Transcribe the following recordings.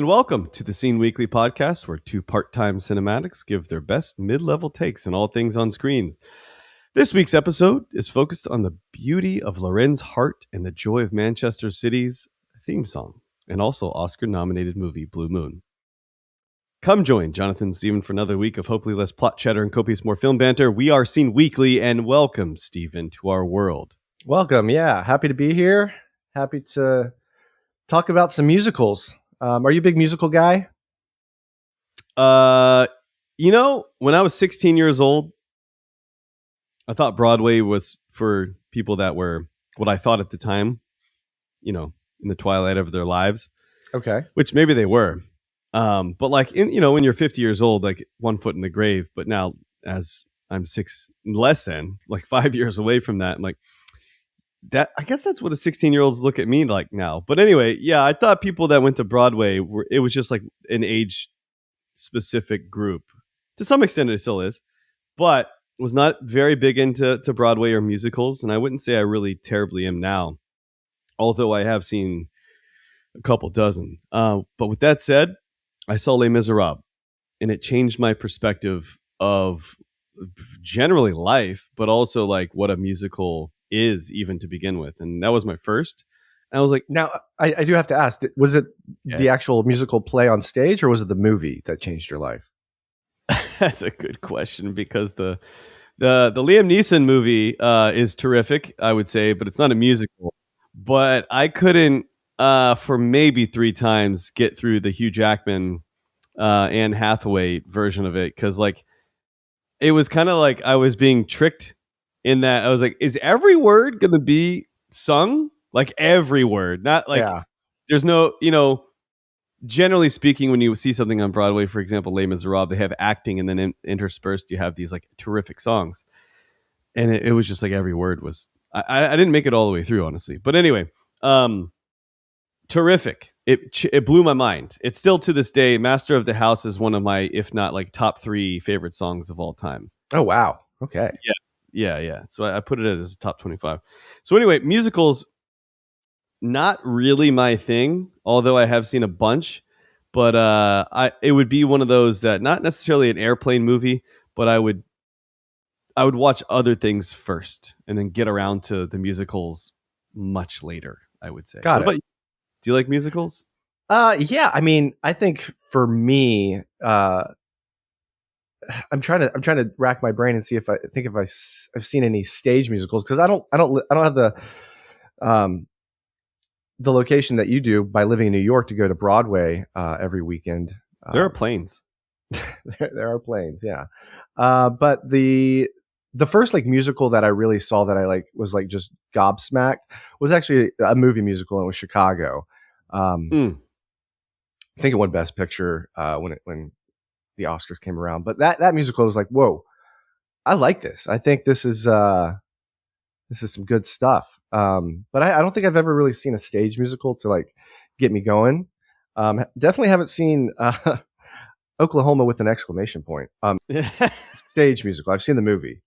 and welcome to the Scene Weekly podcast, where two part-time cinematics give their best mid-level takes on all things on screens. This week's episode is focused on the beauty of Lorenz Hart and the joy of Manchester City's theme song, and also Oscar-nominated movie Blue Moon. Come join Jonathan and Stephen for another week of hopefully less plot chatter and copious more film banter. We are Scene Weekly, and welcome, Stephen, to our world. Welcome. Yeah, happy to be here. Happy to talk about some musicals. Are you a big musical guy? When I was 16 years old, I thought Broadway was for people that were what I thought at the time, in the twilight of their lives. Okay. Which maybe they were. But when you're 50 years old, like one foot in the grave. But now, as I'm 5 years away from that, I'm like, that I guess that's what the 16-year-olds look at me like now. But anyway, yeah, I thought people that went to Broadway it was just like an age specific group. To some extent, it still is, but was not very big into Broadway or musicals, and I wouldn't say I really terribly am now, although I have seen a couple dozen. But with that said, I saw Les Miserables, and it changed my perspective of generally life, but also like what a musical is even to begin with. And that was my first. And I was like, now I do have to ask, was it the actual musical play on stage, or was it the movie that changed your life? That's a good question, because the Liam Neeson movie is terrific, I would say, but it's not a musical. But I couldn't for maybe 3 times get through the Hugh Jackman Anne Hathaway version of it, because like it was kind of like I was being tricked in that I was like, is every word going to be sung? Like every word, not like there's no, generally speaking, when you see something on Broadway, for example, Les Miserables, they have acting, and then interspersed, you have these like terrific songs. And it was just like every word was, I didn't make it all the way through, honestly. But anyway, terrific. It blew my mind. It's still to this day, Master of the House is one of my, if not like top 3 favorite songs of all time. Oh, wow. Okay. Yeah. So I put it as top 25. So anyway, musicals, not really my thing, although I have seen a bunch. But it would be one of those that, not necessarily an airplane movie, but I would watch other things first and then get around to the musicals much later, I would say. Got it. Do you like musicals? Yeah. I mean, I think for me, I'm trying to rack my brain and see if I've seen any stage musicals, because I don't have the location that you do by living in New York to go to Broadway every weekend. There are planes. there are planes, yeah. But the first like musical that I really saw that I like was like just gobsmacked was actually a movie musical, and it was Chicago. I think it won Best Picture when the Oscars came around. But that musical was like, whoa, I like this. I think this is some good stuff. But I don't think I've ever really seen a stage musical to like get me going. Definitely haven't seen Oklahoma with an exclamation point. Stage musical. I've seen the movie.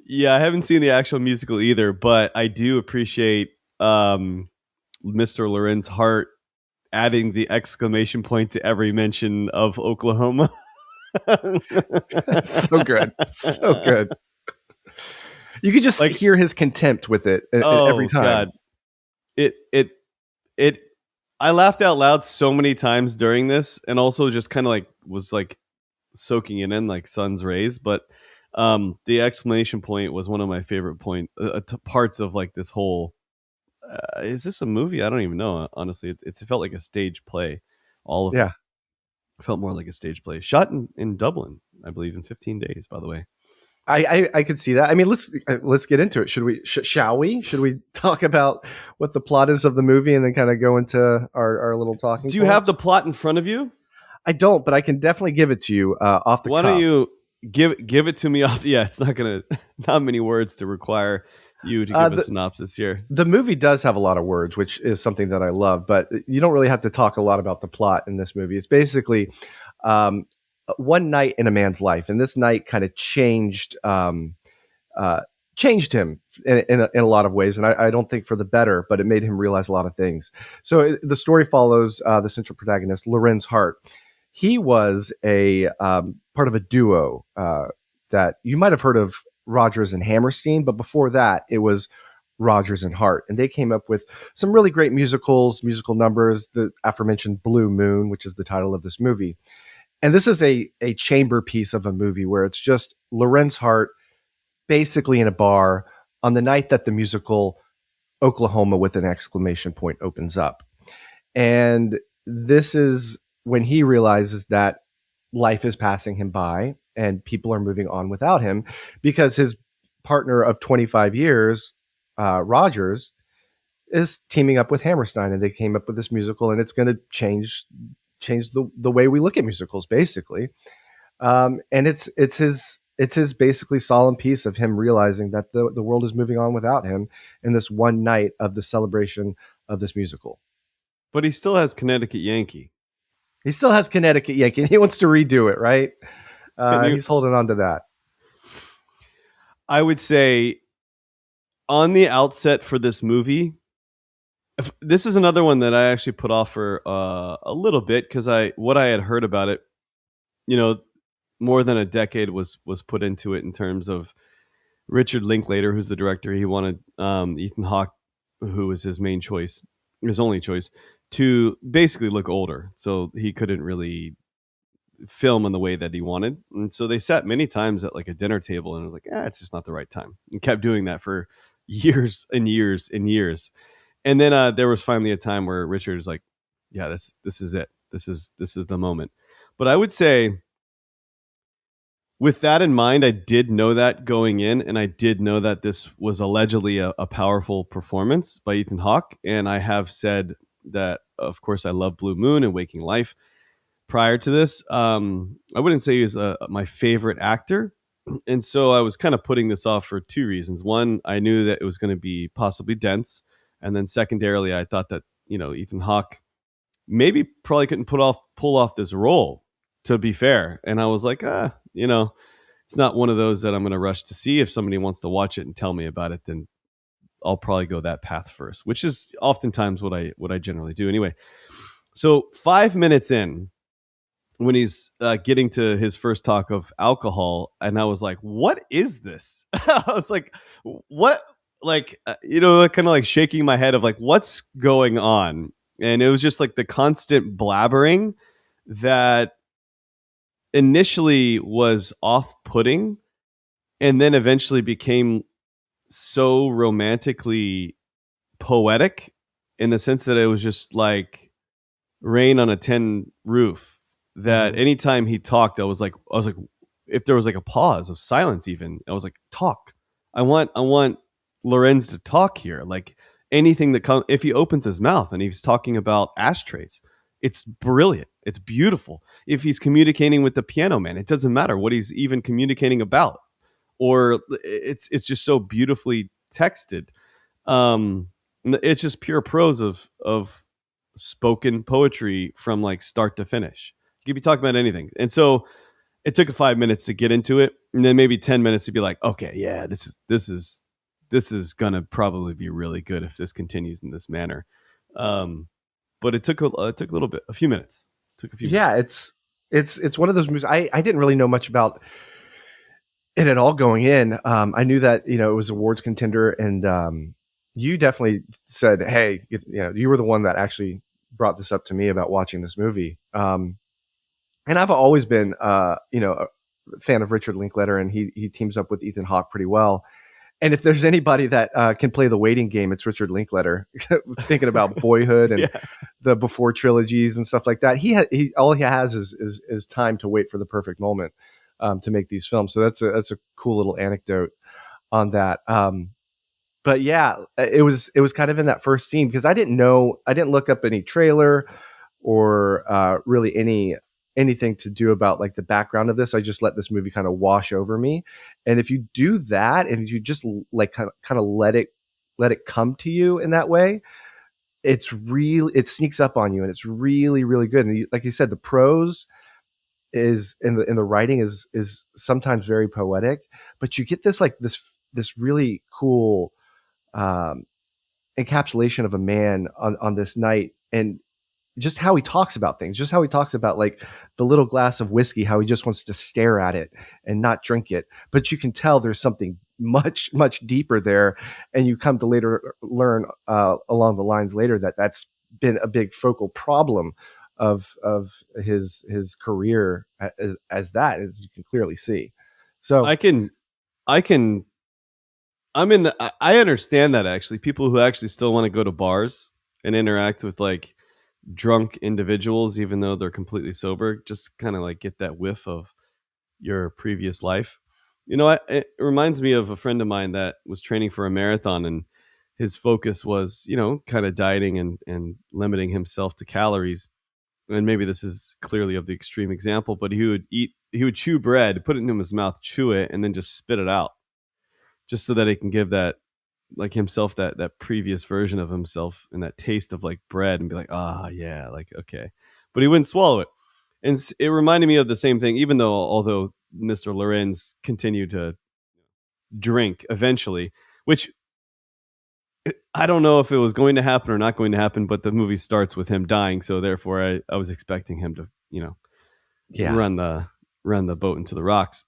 Yeah, I haven't seen the actual musical either, but I do appreciate Mr. Lorenz Hart adding the exclamation point to every mention of Oklahoma. So good. So good. You could just hear his contempt with it every time. God. I laughed out loud so many times during this, and also just kind of like was like soaking it in like sun's rays. But the exclamation point was one of my favorite parts of like this whole. Is this a movie? I don't even know. Honestly, it felt like a stage play. All of it felt more like a stage play. Shot in Dublin, I believe, in 15 days. By the way, I could see that. I mean, let's get into it. Shall we? Should we talk about what the plot is of the movie and then kind of go into our little talking? Do you have the plot in front of you? I don't, but I can definitely give it to you off the cuff. Why don't you give it to me off? Yeah, it's not many words to require you to give a synopsis here. The movie does have a lot of words, which is something that I love, but you don't really have to talk a lot about the plot in this movie. It's basically one night in a man's life, and this night kind of changed changed him in a lot of ways. And I don't think for the better, but it made him realize a lot of things. So the story follows the central protagonist, Lorenz Hart. He was a part of a duo that you might have heard of, Rodgers and Hammerstein, but before that, it was Rodgers and Hart. And they came up with some really great musical numbers, the aforementioned Blue Moon, which is the title of this movie. And this is a chamber piece of a movie where it's just Lorenz Hart basically in a bar on the night that the musical Oklahoma with an exclamation point opens up. And this is when he realizes that life is passing him by and people are moving on without him, because his partner of 25 years, Rodgers, is teaming up with Hammerstein, and they came up with this musical, and it's going to change the way we look at musicals, basically. And it's his basically solemn piece of him realizing that the world is moving on without him in this one night of the celebration of this musical. But he still has Connecticut Yankee. He still has Connecticut Yankee. He wants to redo it, right? He's holding on to that. I would say on the outset for this movie, this is another one that I actually put off for a little bit, because what I had heard about it, more than a decade was put into it in terms of Richard Linklater, who's the director. He wanted Ethan Hawke, who was his main choice, his only choice, to basically look older. So he couldn't really film in the way that he wanted. And so they sat many times at like a dinner table, and it was like, it's just not the right time. And kept doing that for years and years and years. And then there was finally a time where Richard was like, yeah, this is it. This is the moment. But I would say, with that in mind, I did know that going in, and I did know that this was allegedly a powerful performance by Ethan Hawke. And I have said that, of course, I love Blue Moon and Waking Life. Prior to this, I wouldn't say he was my favorite actor. And so I was kind of putting this off for two reasons. One, I knew that it was going to be possibly dense. And then secondarily, I thought that, Ethan Hawke maybe probably couldn't pull off this role, to be fair. And I was like, it's not one of those that I'm going to rush to see. If somebody wants to watch it and tell me about it, then I'll probably go that path first, which is oftentimes what I generally do anyway. So 5 minutes in, when he's getting to his first talk of alcohol, and I was like, what is this? I was like, what? Like, kind of like shaking my head of like, what's going on? And it was just like the constant blabbering that initially was off-putting, and then eventually became so romantically poetic, in the sense that it was just like rain on a tin roof. That anytime he talked, I was like, if there was like a pause of silence, even, I was like, talk. I want Lorenz to talk here. Like, anything that comes, if he opens his mouth and he's talking about ashtrays, it's brilliant. It's beautiful. If he's communicating with the piano man, it doesn't matter what he's even communicating about, or it's just so beautifully texted. It's just pure prose of spoken poetry from like start to finish. You could be talking about anything. And so it took 5 minutes to get into it, and then maybe 10 minutes to be like, okay, yeah, this is gonna probably be really good if this continues in this manner. But it took a little bit, a few minutes. Yeah, it's one of those movies. I didn't really know much about it at all going in. I knew that it was awards contender, and you definitely said, hey, you were the one that actually brought this up to me about watching this movie. And I've always been, a fan of Richard Linklater, and he teams up with Ethan Hawke pretty well. And if there's anybody that can play the waiting game, it's Richard Linklater. Thinking about Boyhood and the before trilogies and stuff like that, all he has is time to wait for the perfect moment to make these films. So that's a cool little anecdote on that. But yeah, it was kind of in that first scene, because I didn't look up any trailer or really anything to do about like the background of this. I just let this movie kind of wash over me. And if you do that, and if you just like kind of let it come to you in that way, it sneaks up on you, and it's really, really good. And like you said, the prose is in the writing is sometimes very poetic, but you get this this really cool encapsulation of a man on this night, and just how he talks about things, just how he talks about like the little glass of whiskey, how he just wants to stare at it and not drink it. But you can tell there's something much, much deeper there. And you come to later learn along the lines later that that's been a big focal problem of his career as that, as you can clearly see. So I can I understand that, actually. People who actually still want to go to bars and interact with like drunk individuals, even though they're completely sober, just kind of like get that whiff of your previous life. It reminds me of a friend of mine that was training for a marathon, and his focus was, kind of dieting and limiting himself to calories. And maybe this is clearly of the extreme example, but he would chew bread, put it into his mouth, chew it, and then just spit it out, just so that he can give that, like, himself that previous version of himself and that taste of like bread, and be like, yeah, like, okay. But he wouldn't swallow it. And it reminded me of the same thing, even though, although Mr. Lorenz continued to drink eventually, which I don't know if it was going to happen or not going to happen, but the movie starts with him dying. So therefore I was expecting him to, run the boat into the rocks.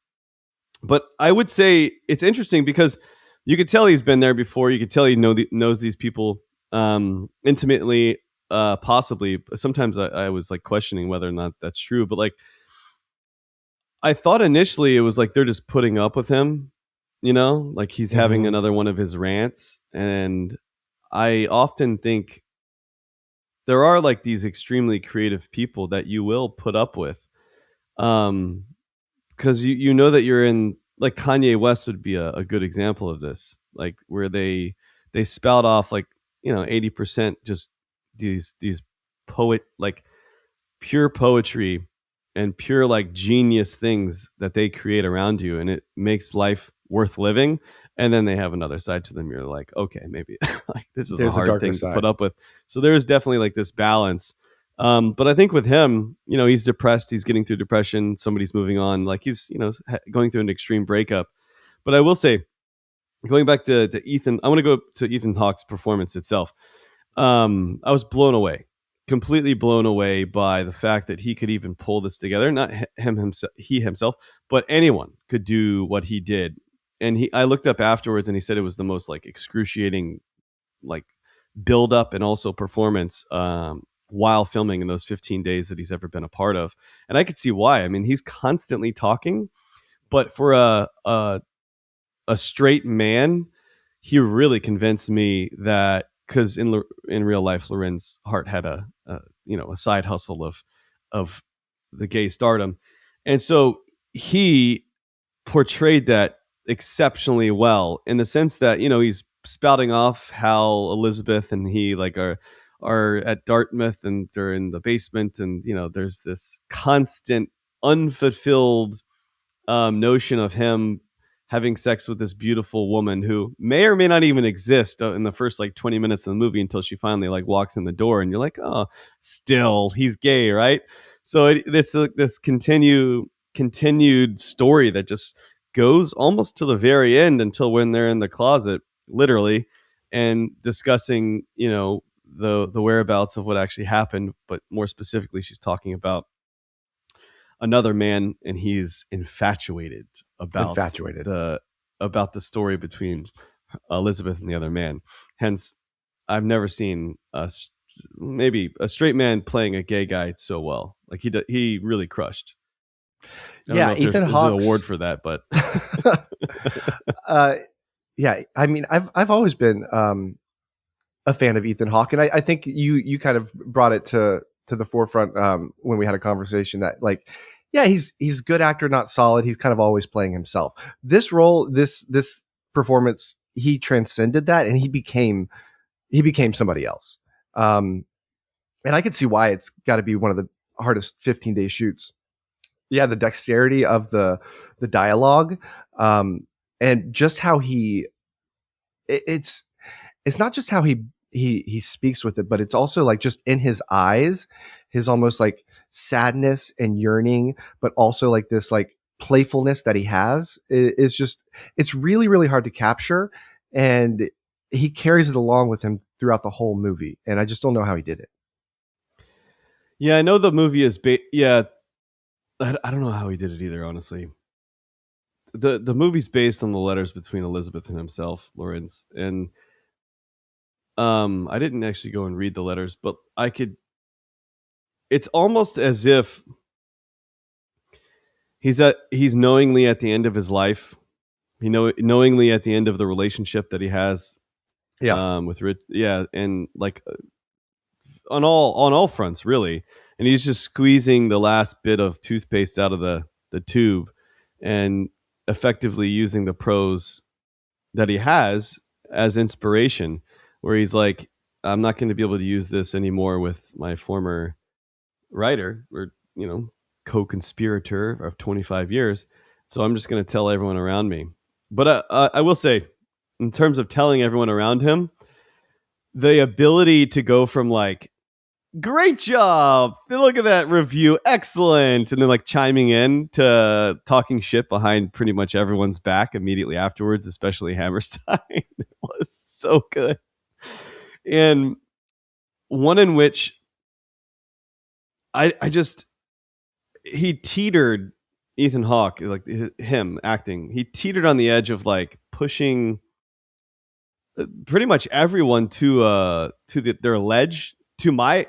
But I would say it's interesting because you could tell he's been there before. You could tell he knows these people intimately, possibly. Sometimes I was like questioning whether or not that's true. But like, I thought initially it was like they're just putting up with him, like he's having another one of his rants. And I often think there are like these extremely creative people that you will put up with. Because you know that you're in, like, Kanye West would be a good example of this, like where they spout off like 80% just these poet, like pure poetry and pure like genius things that they create around you, and it makes life worth living. And then they have another side to them. You're like, okay, maybe like this is There's a a hard darker thing side. to put up with. So there's definitely like this balance. But I think with him, he's depressed. He's getting through depression. Somebody's moving on. Like he's, going through an extreme breakup. But I will say, going back to Ethan, I want to go to Ethan Hawke's performance itself. I was blown away, completely blown away by the fact that he could even pull this together. Not he himself, but anyone could do what he did. And I looked up afterwards, and he said it was the most like excruciating, like build up and also performance while filming in those 15 days that he's ever been a part of. And I could see why. I mean, he's constantly talking, but for a straight man, he really convinced me that, because in real life, Lorenz Hart had a side hustle of the gay stardom, and so he portrayed that exceptionally well, in the sense that he's spouting off how Elizabeth and he like are at Dartmouth, and they're in the basement, and there's this constant unfulfilled notion of him having sex with this beautiful woman who may or may not even exist in the first like 20 minutes of the movie, until she finally like walks in the door, and you're like, oh, still he's gay, right? So this continued story that just goes almost to the very end, until when they're in the closet, literally, and discussing the whereabouts of what actually happened. But more specifically, she's talking about another man, and he's infatuated about the story between Elizabeth and the other man. Hence, I've never seen maybe a straight man playing a gay guy so well. Like he really crushed. Yeah, Ethan Hawke. There's an award for that, but yeah, I mean, I've always been a fan of Ethan Hawke, and I think you kind of brought it to the forefront when we had a conversation that, like, yeah, he's a good actor, not solid. He's kind of always playing himself. This role, this performance, he transcended that, and he became somebody else. And I could see why it's got to be one of the hardest 15-day shoots. Yeah, the dexterity of the dialogue, and just how it's not just how he speaks with it, but it's also like just in his eyes, his almost like sadness and yearning, but also like this like playfulness that he has is just, it's really, really hard to capture. And he carries it along with him throughout the whole movie. And I just don't know how he did it. Yeah, I know the movie is yeah, I don't know how he did it either, honestly. The movie's based on the letters between Elizabeth and himself, Lorenz, and I didn't actually go and read the letters, but I could. It's almost as if he's knowingly at the end of his life, knowingly at the end of the relationship that he has, with Rich, yeah, and like on all fronts, really, and he's just squeezing the last bit of toothpaste out of the tube, and effectively using the prose that he has as inspiration, where he's like, I'm not going to be able to use this anymore with my former writer or, co-conspirator of 25 years. So I'm just going to tell everyone around me. But I will say, in terms of telling everyone around him, the ability to go from like, great job, look at that review, excellent, and then like chiming in to talking shit behind pretty much everyone's back immediately afterwards, especially Hammerstein, was so good. And one in which I just, he teetered, Ethan Hawke, like him acting, he teetered on the edge of like pushing pretty much everyone to their ledge, to my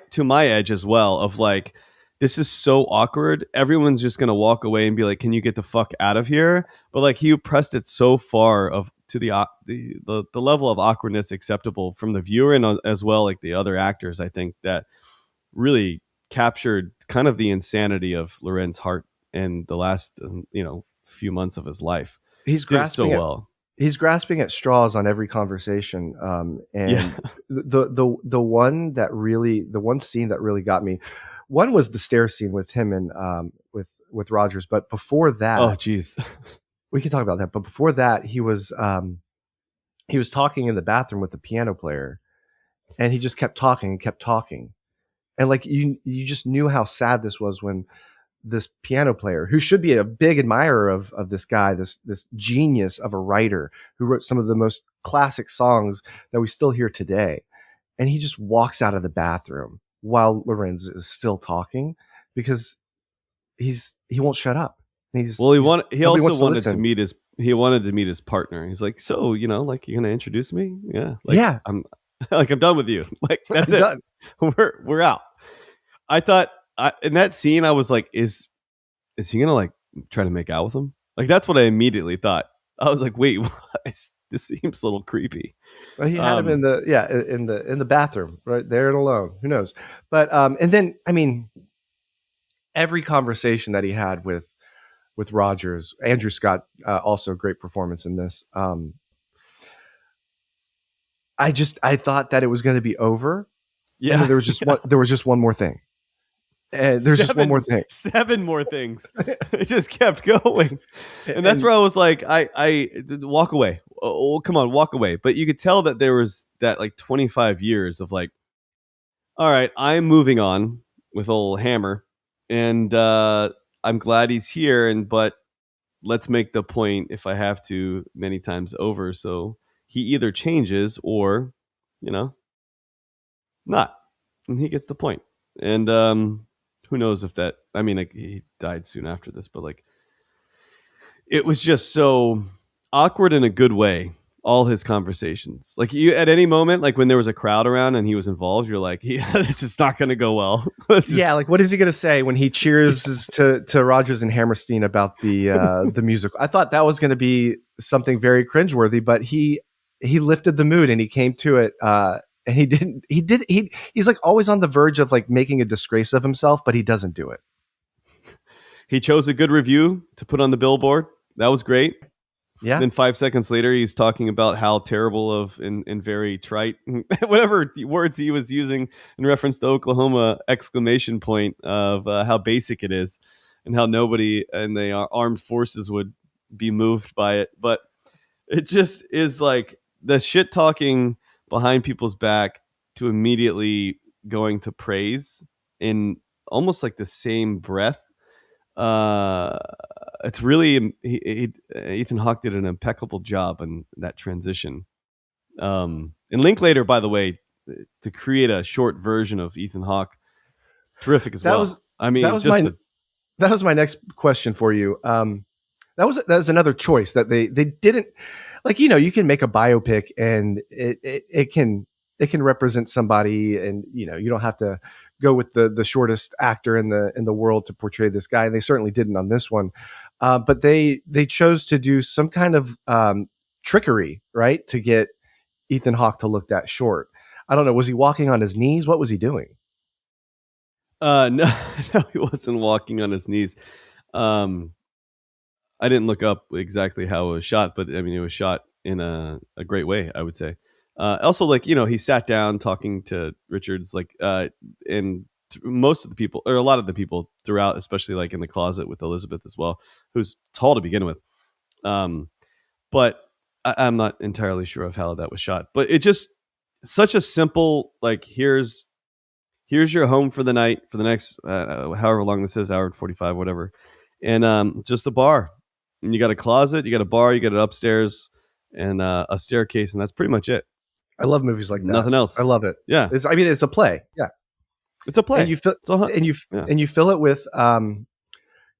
edge as well, of like, this is so awkward, everyone's just gonna walk away and be like, can you get the fuck out of here? But like, he pressed it so far of to the level of awkwardness acceptable from the viewer, and as well like the other actors, I think, that really captured kind of the insanity of Lorenz Hart in the last few months of his life. He's Did it so grasping well. He's grasping at straws on every conversation. And Yeah. the one scene that really got me, one was the stair scene with him and with Rogers. But before that, Oh, geez. we can talk about that. But before that, he was talking in the bathroom with the piano player, and he just kept talking and kept talking. And like, you just knew how sad this was when this piano player, who should be a big admirer of this guy, this genius of a writer who wrote some of the most classic songs that we still hear today, and he just walks out of the bathroom while Lorenz is still talking, because he won't shut up. He also wanted to meet his partner. He's like, so, like, you're gonna introduce me? Yeah. Like, yeah. I'm like, I'm done with you. Like, that's it. Done. We're out. I thought, in that scene, I was like, is he gonna like try to make out with him? Like, that's what I immediately thought. I was like, wait, what? This seems a little creepy. Well, he had him in the bathroom right there and alone. Who knows? But and then, I mean, every conversation that he had with Rogers, Andrew Scott, also a great performance in this. I thought that it was going to be over. Yeah. And then there was just one more thing. And there's just one more thing. 7 more things. It just kept going. And that's where I was like, I walk away. Oh, come on, walk away. But you could tell that there was that like 25 years of like, all right, I'm moving on with old Hammer. And I'm glad he's here. But let's make the point, if I have to, many times over. So he either changes or, not. And he gets the point. And who knows if that, I mean, like, he died soon after this, but like, it was just so awkward in a good way. All his conversations, like, you, at any moment, like when there was a crowd around and he was involved, you're like, yeah, this is not going to go well. Like, what is he going to say when he cheers to Rogers and Hammerstein about the musical? I thought that was going to be something very cringeworthy, but he lifted the mood and he came to it. And he's like always on the verge of like making a disgrace of himself, but he doesn't do it. He chose a good review to put on the billboard. That was great. Yeah. Then 5 seconds later, he's talking about how terrible of and very trite, whatever words he was using in reference to Oklahoma, exclamation point of how basic it is and how nobody in the armed forces would be moved by it. But it just is like the shit talking behind people's back to immediately going to praise in almost like the same breath. it's really Ethan Hawke did an impeccable job in that transition. And Linklater, by the way, to create a short version of Ethan Hawke, terrific as well. I mean, that was my next question for you. That was another choice that they didn't, like, you can make a biopic and it can represent somebody, and you don't have to go with the shortest actor in the world to portray this guy. And they certainly didn't on this one. But they chose to do some kind of trickery, right, to get Ethan Hawke to look that short. I don't know. Was he walking on his knees? What was he doing? No, no, he wasn't walking on his knees. I didn't look up exactly how it was shot, but I mean, it was shot in a great way, I would say. Also, like, he sat down talking to Richards, like, and most of the people, or a lot of the people throughout, especially like in the closet with Elizabeth as well, who's tall to begin with. But I'm not entirely sure of how that was shot, but it just such a simple, like, here's your home for the night, for the next, however long this is, hour and 45, whatever. And just a bar. And you got a closet, you got a bar, you got an upstairs, and a staircase, and that's pretty much it. I love movies like that. Nothing else. I love it. Yeah. It's a play. Yeah. It's a play. And you fill it with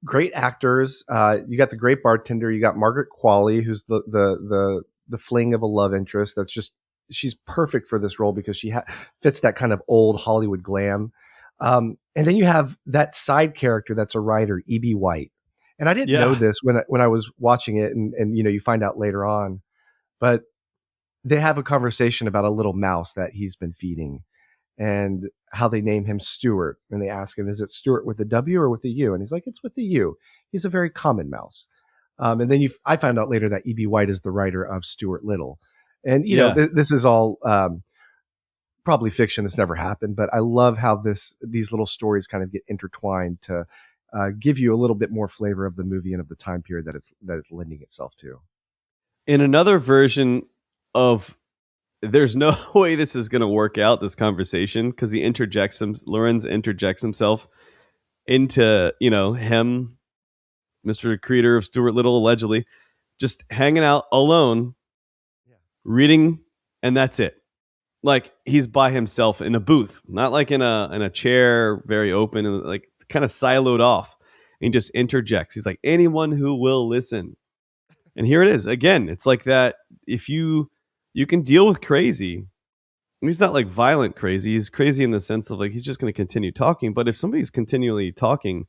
great actors. You got the great bartender. You got Margaret Qualley, who's the fling of a love interest. That's just, she's perfect for this role because she fits that kind of old Hollywood glam. And then you have that side character that's a writer, E.B. White. And I didn't know this when I was watching it, and you find out later on, but they have a conversation about a little mouse that he's been feeding, and how they name him Stuart. And they ask him, is it Stuart with a W or with a U? And he's like, it's with the U. He's a very common mouse. And then I found out later that E.B. White is the writer of Stuart Little. And, this is all probably fiction. This never happened, but I love how these little stories kind of get intertwined to give you a little bit more flavor of the movie and of the time period that it's lending itself to. In another version of, there's no way this is going to work out, this conversation, because Lorenz interjects himself into, him, Mr. Creator of Stuart Little, allegedly, just hanging out alone, reading, and that's it. Like, he's by himself in a booth, not like in a chair, very open, and like it's kind of siloed off. And he just interjects. He's like, anyone who will listen. And here it is again. It's like that. If you can deal with crazy, he's not like violent crazy. He's crazy in the sense of like he's just going to continue talking. But if somebody's continually talking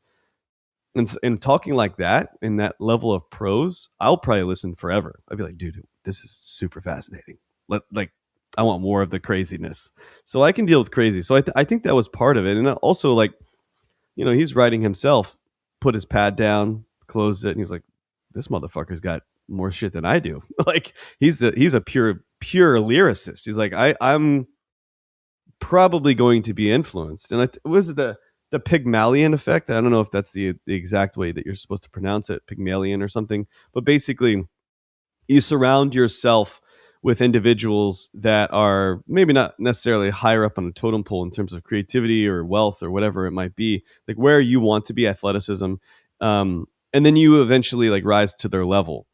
and talking like that in that level of prose, I'll probably listen forever. I'd be like, dude, this is super fascinating. I want more of the craziness. So I can deal with crazy. So I think that was part of it. And also, like, he's writing himself, put his pad down, closed it, and he was like, this motherfucker's got more shit than I do. Like, he's a pure lyricist. He's like, I'm probably going to be influenced. And was it the Pygmalion effect? I don't know if that's the exact way that you're supposed to pronounce it, Pygmalion or something. But basically, you surround yourself with individuals that are maybe not necessarily higher up on a totem pole in terms of creativity or wealth or whatever it might be, like where you want to be, athleticism. And then you eventually like rise to their level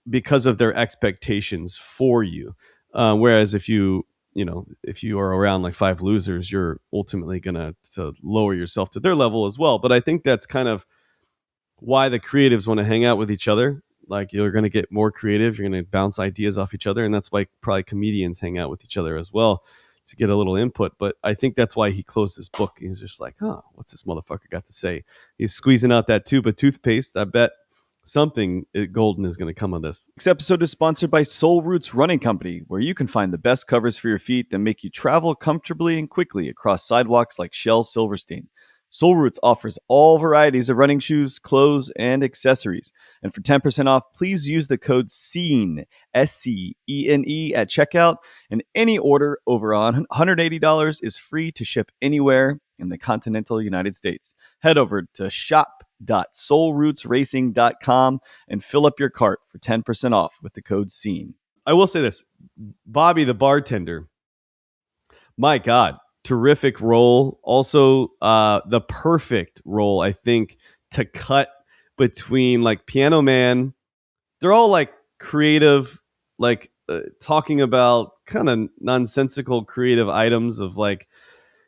because of their expectations for you. Whereas if you are around like five losers, you're ultimately going to lower yourself to their level as well. But I think that's kind of why the creatives want to hang out with each other. Like, you're going to get more creative. You're going to bounce ideas off each other. And that's why probably comedians hang out with each other as well, to get a little input. But I think that's why he closed his book. He's just like, what's this motherfucker got to say? He's squeezing out that tube of toothpaste. I bet something golden is going to come of this. This episode is sponsored by Soul Roots Running Company, where you can find the best covers for your feet that make you travel comfortably and quickly across sidewalks like Shell Silverstein. Soul Roots offers all varieties of running shoes, clothes, and accessories. And for 10% off, please use the code SCENE, SCENE, at checkout. And any order over $180 is free to ship anywhere in the continental United States. Head over to shop.soulrootsracing.com and fill up your cart for 10% off with the code SCENE. I will say this. Bobby, the bartender, my God, terrific role. Also, the perfect role, I think, to cut between like Piano Man. They're all like creative, like talking about kind of nonsensical creative items of like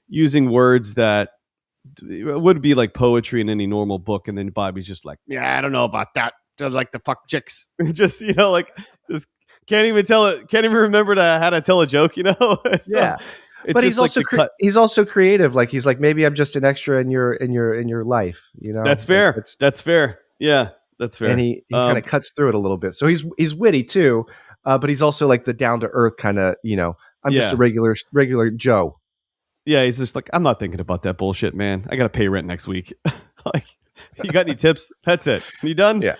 using words that would be like poetry in any normal book. And then Bobby's just like, yeah, I don't know about that. I like the fuck chicks. Just, like just can't even remember how to tell a joke, So Yeah. it's But just he's also creative. Like he's like, maybe I'm just an extra in your life, That's fair. Like, that's fair. Yeah, that's fair. And he kind of cuts through it a little bit. So he's witty too, but he's also like the down to earth kind of, I'm just a regular Joe. Yeah, he's just like, I'm not thinking about that bullshit, man. I got to pay rent next week. Like, you got any tips? That's it. You done? Yeah,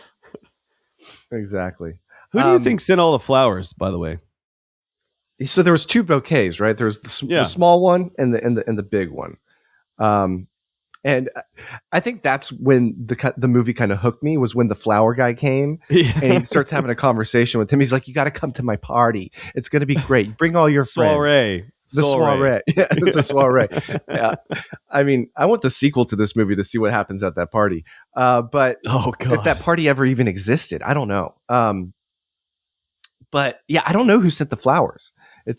exactly. Who do you think sent all the flowers, by the way? So there was 2 bouquets, right? There was the small one and the big one. And I think that's when the movie kind of hooked me, was when the flower guy came and he starts having a conversation with him. He's like, you got to come to my party. It's going to be great. Bring all your friends. The soiree. Yeah, it's a soiree. Yeah. I mean, I want the sequel to this movie to see what happens at that party. But if that party ever even existed, I don't know. But yeah, I don't know who sent the flowers.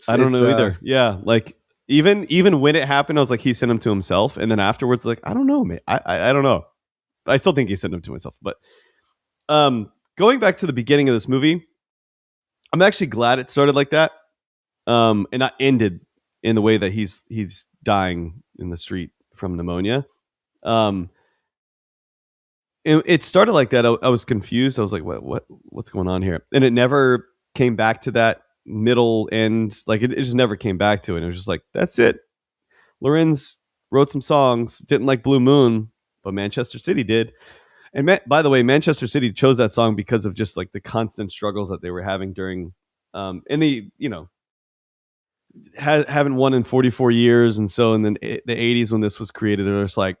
I don't know either. Yeah. Like even when it happened, I was like, he sent them to himself. And then afterwards, like, I don't know, man. I don't know. I still think he sent them to himself. But going back to the beginning of this movie, I'm actually glad it started like that. And not ended in the way that he's dying in the street from pneumonia. It started like that. I was confused. I was like, what's going on here? And it never came back to that middle end. Like it just never came back to it. It was just like, that's it. Lorenz wrote some songs, didn't like Blue Moon, but Manchester City did. And by the way, Manchester City chose that song because of just like the constant struggles that they were having during, in the, haven't won in 44 years. And so in the 80s when this was created, they're just like,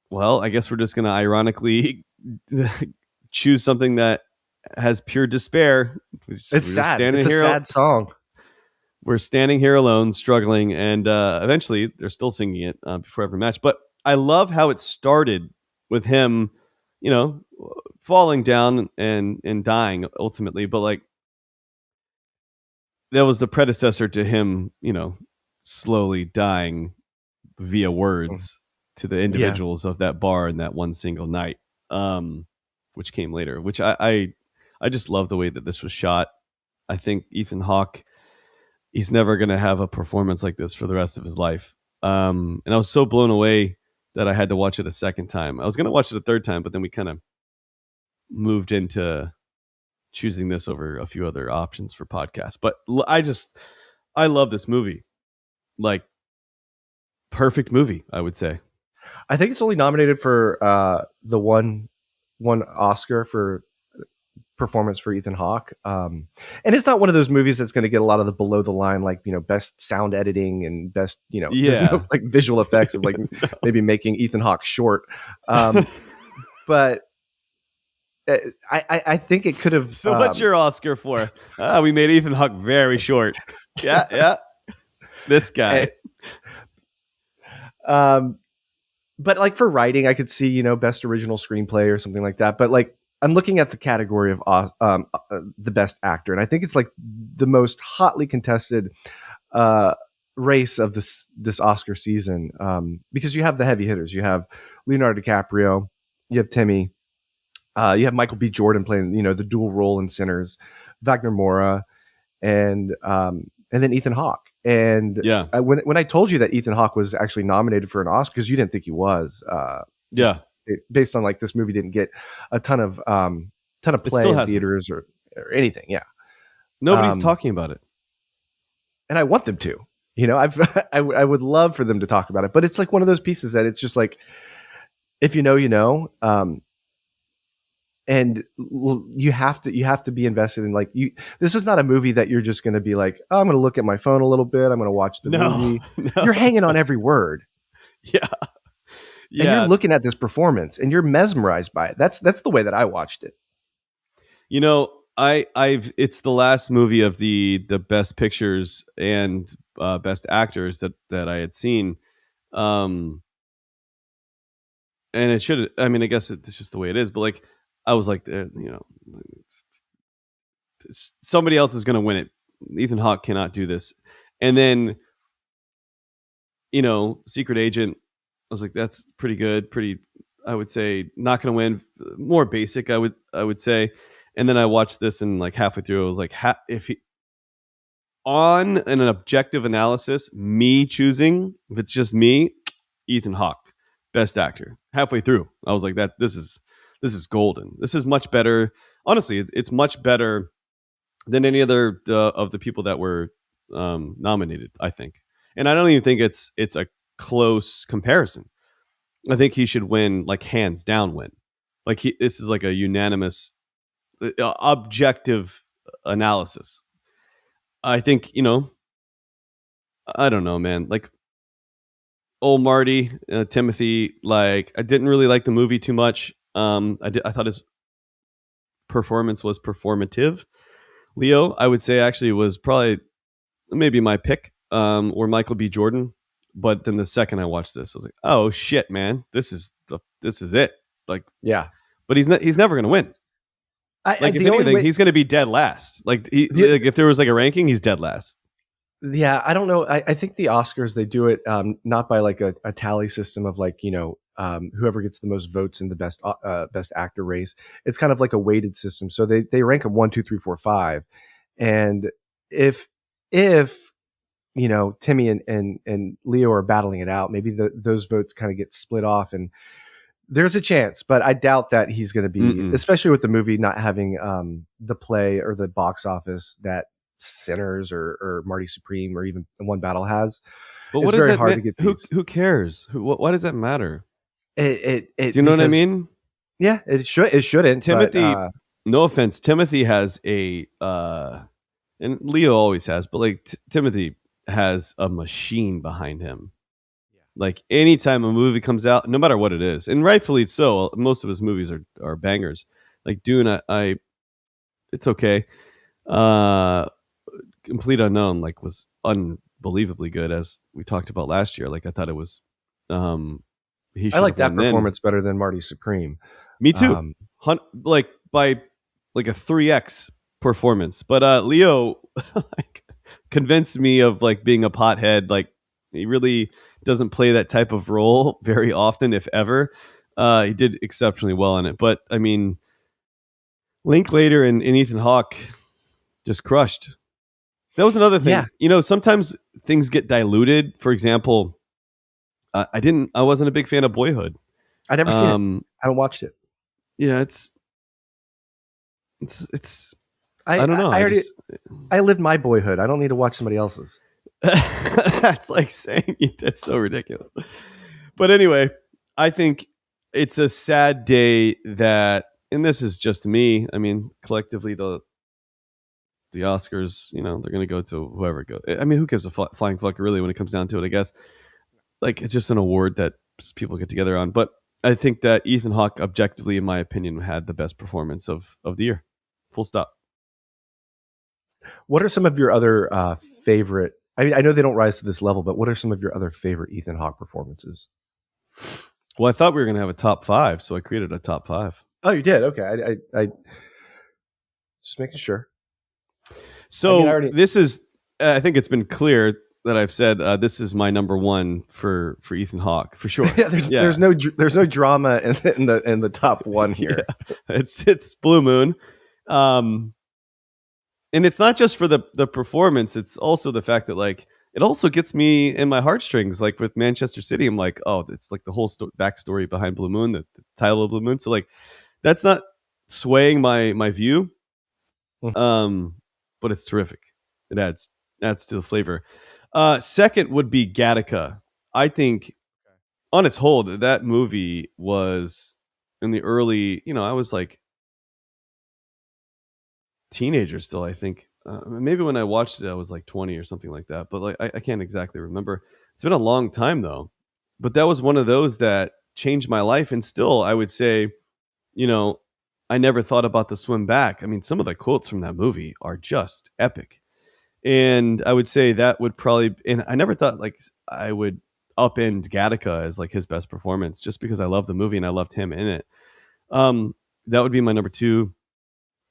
well, I guess we're just going to ironically choose something that has pure despair. It's sad. It's a sad song. We're standing here alone, struggling, and eventually they're still singing it before every match. But I love how it started with him, falling down and dying ultimately. But like, that was the predecessor to him, slowly dying via words to the individuals of that bar in that one single night, which came later, which I just love the way that this was shot. I think Ethan Hawke, he's never going to have a performance like this for the rest of his life. And I was so blown away that I had to watch it a second time. I was going to watch it a third time, but then we kind of moved into choosing this over a few other options for podcasts. But I love this movie. Like, perfect movie, I would say. I think it's only nominated for the one Oscar for performance for Ethan Hawke. And it's not one of those movies that's going to get a lot of the below the line, like, best sound editing and best, there's no like visual effects of like maybe making Ethan Hawke short. But I think it could have. So what's your Oscar for? We made Ethan Hawke very short. Yeah. This guy. But like for writing, I could see, best original screenplay or something like that. But like, I'm looking at the category of the best actor, and I think it's like the most hotly contested race of this Oscar season, because you have the heavy hitters. You have Leonardo DiCaprio, you have Timmy, you have Michael B. Jordan playing, the dual role in Sinners, Wagner Moura, and then Ethan Hawke. And when I told you that Ethan Hawke was actually nominated for an Oscar, because you didn't think he was, based on like this movie didn't get a ton of play in theaters or anything. Yeah, nobody's talking about it, and I want them to. I would love for them to talk about it, but it's like one of those pieces that it's just like, if you know, and you have to be invested in, like, this is not a movie that you're just going to be like, oh, I'm going to look at my phone a little bit, I'm going to watch the movie. No. You're hanging on every word. Yeah. And you're looking at this performance and you're mesmerized by it. That's the way that I watched it. It's the last movie of the best pictures and best actors that I had seen. And it should, I mean, I guess it's just the way it is, but like, I was like, somebody else is going to win it. Ethan Hawke cannot do this. And then, Secret Agent, I was like, that's pretty good. I would say not going to win. More basic, I would say. And then I watched this and like halfway through, I was like, on an objective analysis, me choosing, if it's just me, Ethan Hawke, best actor. Halfway through, I was like, this is golden. This is much better. Honestly, it's much better than any other of the people that were nominated, I think. And I don't even think it's a close comparison. I think he should win, like hands down win. Like this is like a unanimous, objective analysis. I think, I don't know, man. Like old Marty, Timothy, like I didn't really like the movie too much. I thought his performance was performative. Leo, I would say actually was probably maybe my pick, or Michael B. Jordan. But then the second I watched this, I was like, oh shit, man, this is it. Like, yeah. But he's never going to win. If anything, he's going to be dead last. Like if there was like a ranking, he's dead last. Yeah, I don't know. I think the Oscars, they do it not by like a tally system of like, whoever gets the most votes in the best actor race. It's kind of like a weighted system. So they rank them 1, 2, 3, 4, 5. And if Timmy and Leo are battling it out, maybe those votes kind of get split off, and there's a chance, but I doubt that he's going to be, especially with the movie not having the play or the box office that Sinners or Marty Supreme or even One Battle has. But it's very hard to get these. Who cares? Why does that matter? Do you know what I mean? Yeah, it shouldn't. Timothy, no offense, Timothy has and Leo always has, but like Timothy has a machine behind him. Like anytime a movie comes out, no matter what it is, and rightfully so, most of his movies are bangers. Like Dune, it's okay. Complete Unknown was unbelievably good, as we talked about last year. Like I thought it was. I like that performance better than Marty Supreme. Me too. By a 3x performance, but Leo convinced me of being a pothead. Like he really doesn't play that type of role very often, if ever. He did exceptionally well in it, but I mean, Linklater and Ethan Hawke just crushed. That was another thing. Yeah. Sometimes things get diluted. For example, I wasn't a big fan of Boyhood. I never seen it. I haven't watched it. Yeah, it's. I don't know. I lived my Boyhood. I don't need to watch somebody else's. That's like saying that's so ridiculous. But anyway, I think it's a sad day that, and this is just me. I mean, collectively, the Oscars, they're going to go to whoever goes. I mean, who gives a flying fuck really when it comes down to it? I guess it's just an award that people get together on. But I think that Ethan Hawke, objectively, in my opinion, had the best performance of the year. Full stop. What are some of your other favorite? I mean, I know they don't rise to this level, but what are some of your other favorite Ethan Hawke performances? Well, I thought we were going to have a top 5, so I created a top 5. Oh, you did? Okay. I just making sure. So this is, I think it's been clear that I've said this is my number one for Ethan Hawke for sure. There's no drama in the top one here. Yeah. It's Blue Moon, and it's not just for the performance. It's also the fact that it also gets me in my heartstrings. Like with Manchester City, I'm like, oh, it's like the whole backstory behind Blue Moon, the title of Blue Moon. So that's not swaying my view. But it's terrific. It adds to the flavor. Second would be Gattaca. I think on its whole, that movie was in the early, I was like teenager still, I think. Maybe when I watched it, I was like 20 or something like that. But I can't exactly remember. It's been a long time though. But that was one of those that changed my life. And still, I would say, I never thought about the swim back. I mean, some of the quotes from that movie are just epic. And I would say that would probably, and I never thought I would upend Gattaca as his best performance just because I love the movie and I loved him in it. that would be my number 2.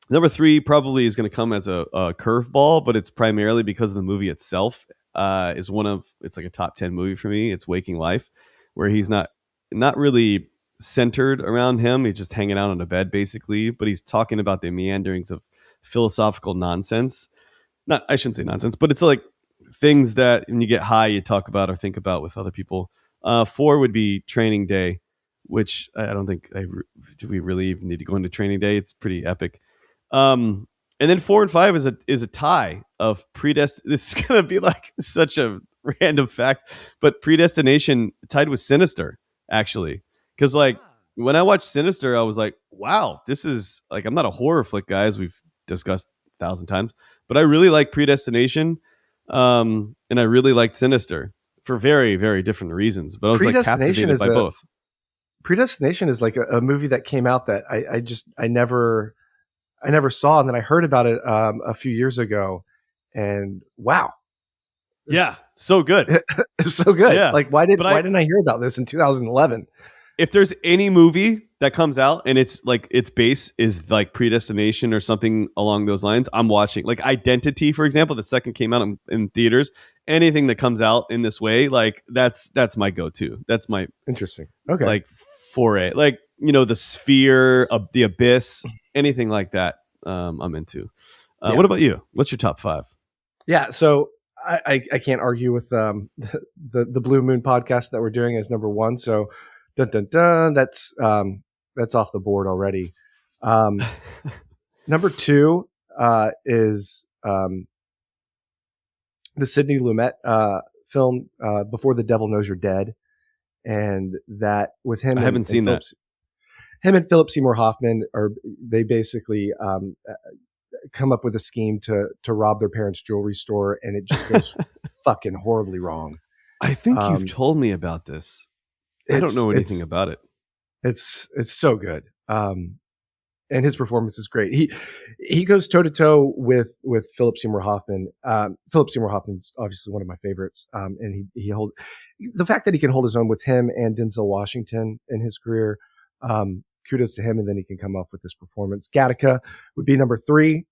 Number 3 probably is going to come as a curveball, but it's primarily because of the movie itself. It's like a top 10 movie for me. It's Waking Life, where he's not really centered around him. He's just hanging out on a bed basically, but he's talking about the meanderings of philosophical nonsense. I shouldn't say nonsense, but it's like things that when you get high, you talk about or think about with other people. 4 would be Training Day, which I don't think do we really even need to go into Training Day. It's pretty epic. And then 4 and 5 is a tie of Predestination. This is going to be like such a random fact, but Predestination tied with Sinister, actually. Because like when I watched Sinister, I was like, wow, this is like, I'm not a horror flick guy, as we've discussed 1,000 times, but I really like Predestination. And I really liked Sinister for very, very different reasons. But I was like captivated by both. Predestination is like a movie that came out that I never saw, and then I heard about it a few years ago, and wow, so good. It's so good. Yeah. Like why didn't I hear about this in 2011? If there's any movie that comes out and it's like its base is like Predestination or something along those lines, I'm watching. Like Identity, for example, the second came out in theaters. Anything that comes out in this way, like that's my go-to. That's my interesting. Okay, like foray, like the Sphere, the Abyss, anything like that. I'm into. What about you? What's your top 5? Yeah, so I can't argue with the Blue Moon podcast that we're doing as number 1. So dun dun dun, that's off the board already. Number 2 is the Sidney Lumet film Before the Devil Knows You're Dead, and that with him. I haven't seen that. Him and Philip Seymour Hoffman they basically come up with a scheme to rob their parents' jewelry store, and it just goes fucking horribly wrong. I think you've told me about this. I don't know anything about it. It's so good. And his performance is great. He goes toe to toe with Philip Seymour Hoffman. Philip Seymour Hoffman's obviously one of my favorites. And he holds the fact that he can hold his own with him and Denzel Washington in his career. Kudos to him. And then he can come off with this performance. Gattaca would be number 3.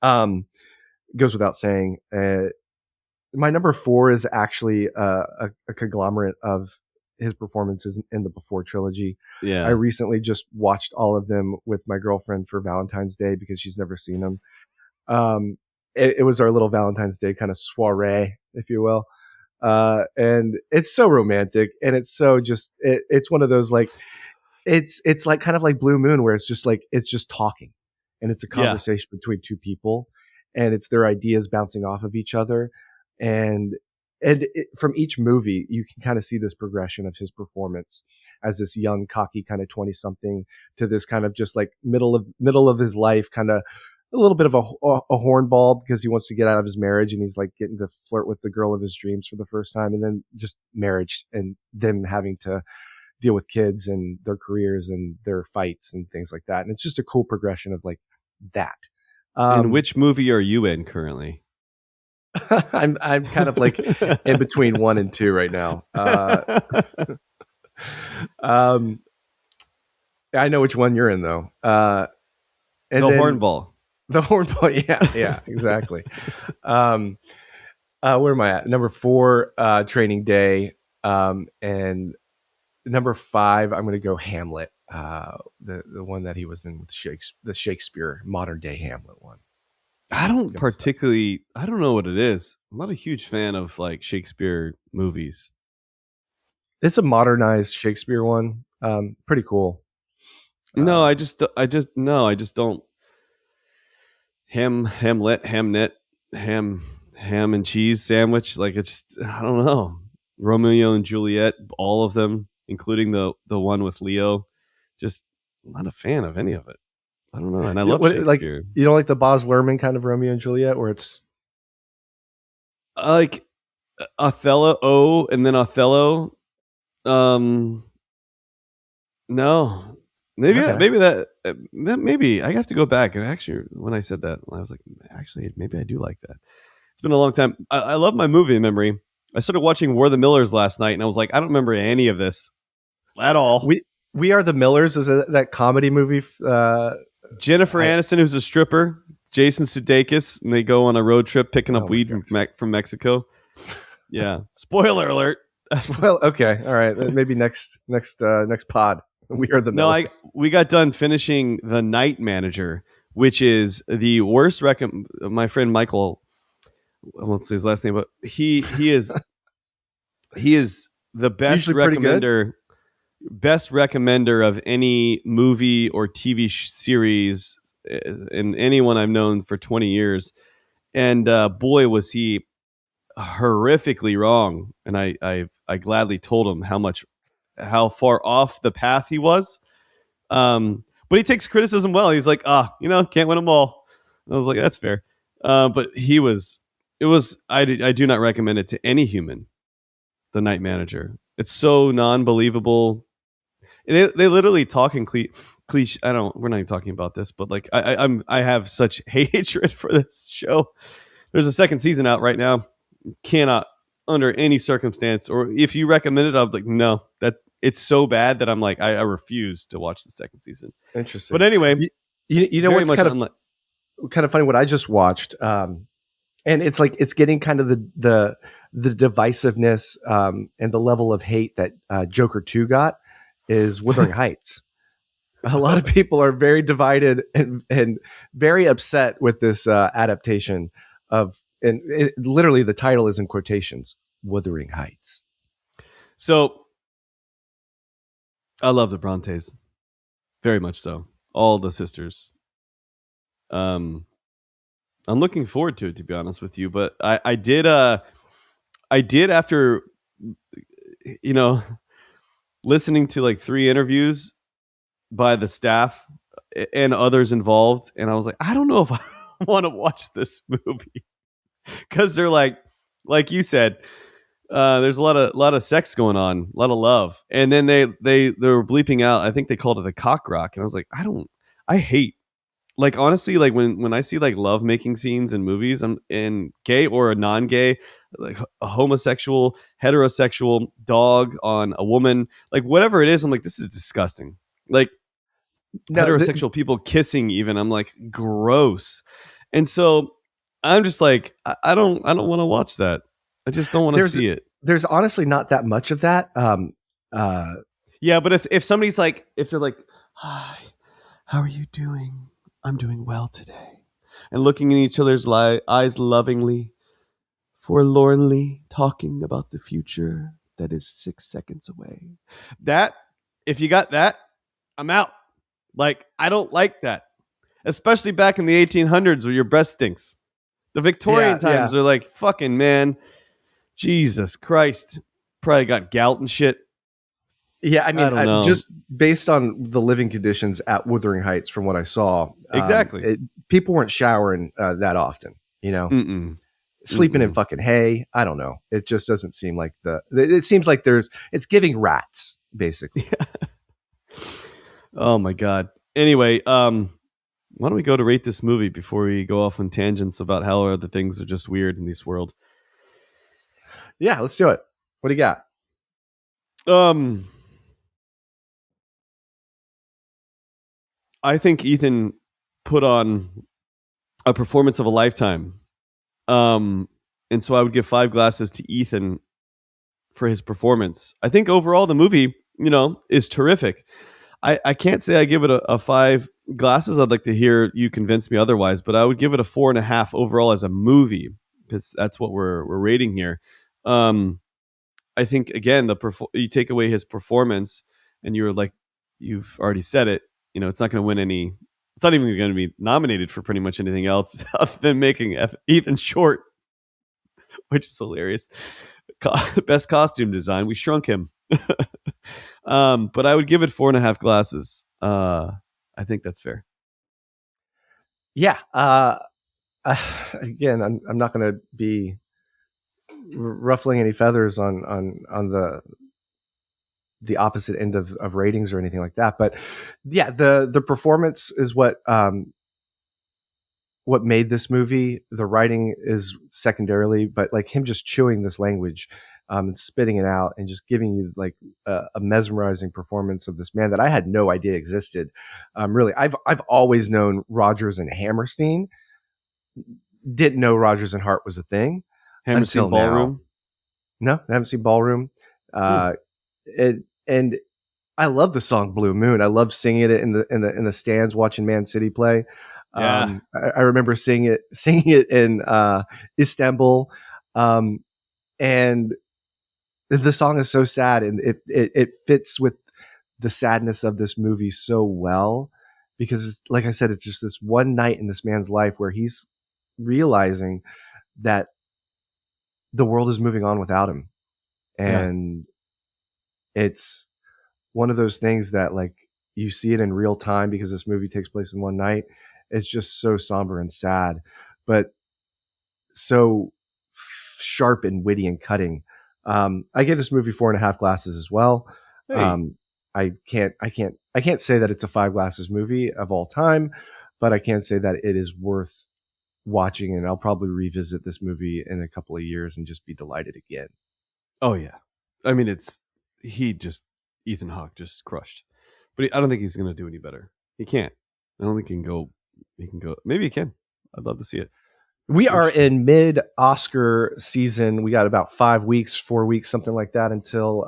Goes without saying. My number 4 is actually a conglomerate of his performances in the Before trilogy. Yeah. I recently just watched all of them with my girlfriend for Valentine's Day because she's never seen them. It was our little Valentine's Day kind of soiree, if you will. And it's so romantic, and it's so just, it's one of those, like, it's like kind of like Blue Moon, where it's just talking, and it's a conversation between two people, and it's their ideas bouncing off of each other. And from each movie, you can kind of see this progression of his performance as this young, cocky kind of 20-something to this kind of just like middle of his life, kind of a little bit of a hornball because he wants to get out of his marriage, and he's like getting to flirt with the girl of his dreams for the first time, and then just marriage and them having to deal with kids and their careers and their fights and things like that. And it's just a cool progression of like that. And which movie are you in currently? I'm kind of like in between 1 and 2 right now. I know which one you're in though. And the Hornball. The Hornball, yeah, exactly. Where am I at? Number 4, Training Day, and number 5, I'm going to go Hamlet, the one that he was in with the Shakespeare modern day Hamlet one. I don't know what it is. I'm not a huge fan of like Shakespeare movies. It's a modernized Shakespeare one. Pretty cool. No, I just don't. Hamlet, ham and cheese sandwich. Like, it's just, I don't know. Romeo and Juliet, all of them, including the one with Leo. Just not a fan of any of it. I don't know. And I love Shakespeare. Like, you don't like the Baz Luhrmann kind of Romeo and Juliet, where it's like Othello, and then Othello. No, maybe I have to go back. And actually, when I said that, I was like, actually, maybe I do like that. It's been a long time. I love my movie memory. I started watching War of the Millers last night, and I was like, I don't remember any of this at all. We Are the Millers is that comedy movie. Jennifer Aniston, who's a stripper, Jason Sudeikis, and they go on a road trip picking up weed from Mexico. Yeah. Spoiler alert. Well, okay, all right. Maybe next pod. We Are the Millers. No, we got done finishing The Night Manager, which is the worst. My friend Michael, I won't say his last name, but he is the best recommender of any movie or TV series in anyone I've known for 20 years. And boy, was he horrifically wrong. And I gladly told him how far off the path he was. But he takes criticism well. He's like, can't win them all. And I was like, that's fair. But I do not recommend it to any human. The Night Manager. It's so non-believable. They literally talk in cliche. We're not even talking about this, but like I have such hatred for this show. There's a second season out right now. Cannot under any circumstance, or if you recommend it, I'm like, no, that it's so bad that I'm like, I refuse to watch the second season. Interesting. But anyway, you know what's kind of funny? What I just watched, and it's like it's getting kind of the divisiveness and the level of hate that Joker 2 got is Wuthering Heights. A lot of people are very divided and very upset with this adaptation of, and literally the title is in quotations, Wuthering Heights. So I love the Brontes. Very much so. All the sisters. I'm looking forward to it, to be honest with you, but I did after, listening to like 3 interviews by the staff and others involved, and I was like, I don't know if I want to watch this movie, because they're like you said, there's a lot of sex going on, a lot of love, and then they were bleeping out. I think they called it a cock rock, and I was like, I hate. Like, honestly, like when I see like love making scenes in movies, I'm in gay or a non-gay, like a homosexual, heterosexual dog on a woman, like whatever it is, I'm like, this is disgusting. Like heterosexual people kissing, even, I'm like, gross. And so I'm just like, I don't want to watch that. I just don't want to see it. There's honestly not that much of that. Yeah, but if somebody's like, if they're like, hi, how are you doing? I'm doing well today. And looking in each other's eyes lovingly, forlornly, talking about the future that is 6 seconds away. That, if you got that, I'm out. Like, I don't like that. Especially back in the 1800s where your breath stinks. The Victorian times are like, fucking man, Jesus Christ. Probably got gout and shit. Yeah, I mean, just based on the living conditions at Wuthering Heights, from what I saw, exactly, people weren't showering that often. Sleeping in fucking hay. I don't know. It just doesn't seem like it seems like it's giving rats basically. Yeah. Oh my god. Anyway, why don't we go to rate this movie before we go off on tangents about how other things are just weird in this world? Yeah, let's do it. What do you got? I think Ethan put on a performance of a lifetime. And so I would give 5 glasses to Ethan for his performance. I think overall the movie, is terrific. I can't say I give it a 5 glasses. I'd like to hear you convince me otherwise, but I would give it a 4.5 overall as a movie, because that's what we're rating here. I think, again, you take away his performance and you're like, you've already said it, it's not going to win any. It's not even going to be nominated for pretty much anything else other than making Ethan short, which is hilarious. Best costume design. We shrunk him. But I would give it 4.5 glasses. I think that's fair. Yeah. Again, I'm not going to be ruffling any feathers on the opposite end of ratings or anything like that. But yeah, the performance is what made this movie. The writing is secondarily, but like him just chewing this language and spitting it out and just giving you like a mesmerizing performance of this man that I had no idea existed. Really, I've always known Rodgers and Hammerstein. Didn't know Rodgers and Hart was a thing Hammerstein until Ballroom. now. No, I haven't seen Ballroom. And I love the song Blue Moon. I love singing it in the stands watching Man City play. Yeah. I remember singing it in Istanbul. And the song is so sad, and it fits with the sadness of this movie so well, because like I said, it's just this one night in this man's life where he's realizing that the world is moving on without him. And it's one of those things that like you see it in real time because this movie takes place in one night. It's just so somber and sad, but so sharp and witty and cutting. I gave this movie 4.5 glasses as well. Hey. I can't say that it's a 5 glasses movie of all time, but I can say that it is worth watching, and I'll probably revisit this movie in a couple of years and just be delighted again. Oh yeah, I mean Ethan Hawke just crushed, but I don't think he's going to do any better. He can't. I don't think he can go. Maybe he can. I'd love to see it. We are in mid Oscar season. We got about 4 weeks, something like that, until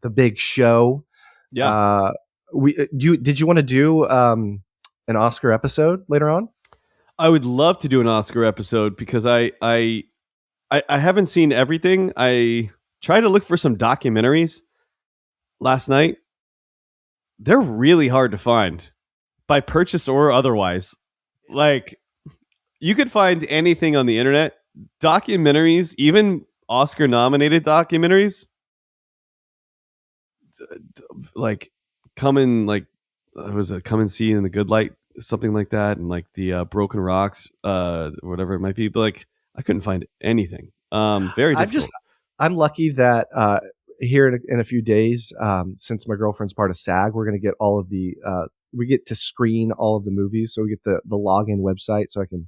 the big show. Yeah. Did you want to do an Oscar episode later on? I would love to do an Oscar episode because I haven't seen everything. I tried to look for some documentaries last night. They're really hard to find by purchase or otherwise. Like, you could find anything on the internet. Documentaries, even Oscar nominated documentaries, like Come and See in the Good Light, something like that, and like the Broken Rocks, whatever it might be. But like, I couldn't find anything. Very difficult. I'm lucky that here in a few days, since my girlfriend's part of SAG, we're going to get all of the we get to screen all of the movies, so we get the login website, so I can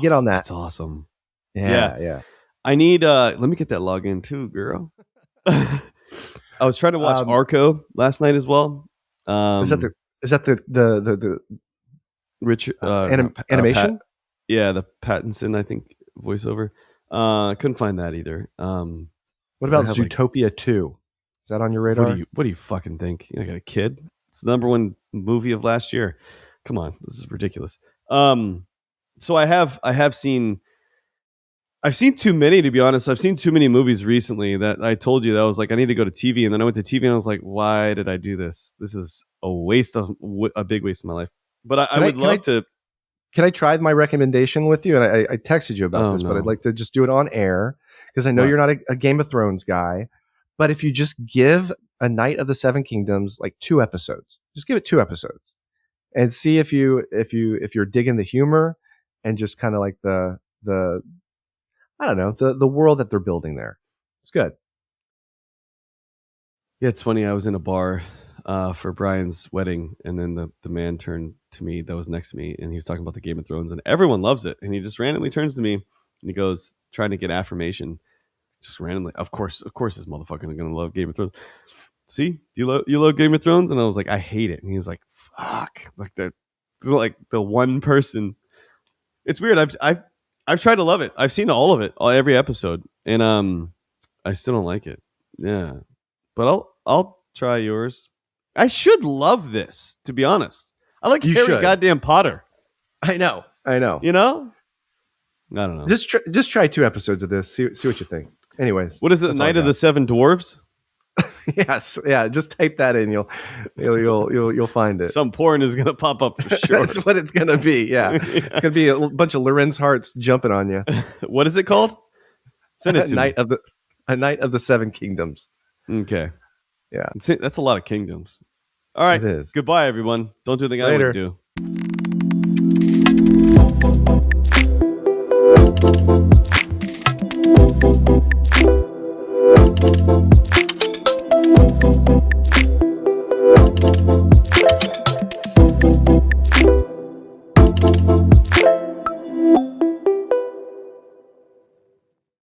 get on that. That's awesome. Yeah. I need let me get that login too, girl. I was trying to watch Arco last night as well. Is that the Richard animation? The Pattinson, I think, voiceover. I couldn't find that either. What about Zootopia 2? Is that on your radar? What do you fucking think? You got a kid? It's the number one movie of last year. Come on, this is ridiculous. So I've seen too many, to be honest. I've seen too many movies recently that I told you that I was like, I need to go to TV, and then I went to TV and I was like, why did I do this? This is a big waste of my life. But I would love to. Can I try my recommendation with you? And I texted you about this, no. but I'd like to just do it on air because I know you're not a Game of Thrones guy. But if you just give A Night of the Seven Kingdoms like 2 episodes, just give it 2 episodes, and see if you're digging the humor and just kind of like the I don't know, the world that they're building there. It's good. Yeah, it's funny. I was in a bar for Brian's wedding, and then the man turned to me that was next to me, and he was talking about the Game of Thrones, and everyone loves it. And he just randomly turns to me and he goes, trying to get affirmation, just randomly. Of course, this motherfucker is gonna love Game of Thrones. See, you love Game of Thrones, and I was like, I hate it. And he was like, fuck, like the one person. It's weird. I've tried to love it. I've seen all of it, every episode, and I still don't like it. Yeah, but I'll try yours. I should love this, to be honest. I like Harry goddamn Potter. I know. You know? I don't know. Just try 2 episodes of this. See what you think. Anyways, what is it? Night of the Seven Dwarves? Yes. Yeah. Just type that in. You'll find it. Some porn is gonna pop up for sure. That's what it's gonna be. Yeah. It's gonna be a bunch of Lorenz Harts jumping on you. What is it called? Send it to me. A Night of the Seven Kingdoms. Okay. Yeah. That's a lot of kingdoms. All right. It is. Goodbye, everyone. Don't do the thing I would do.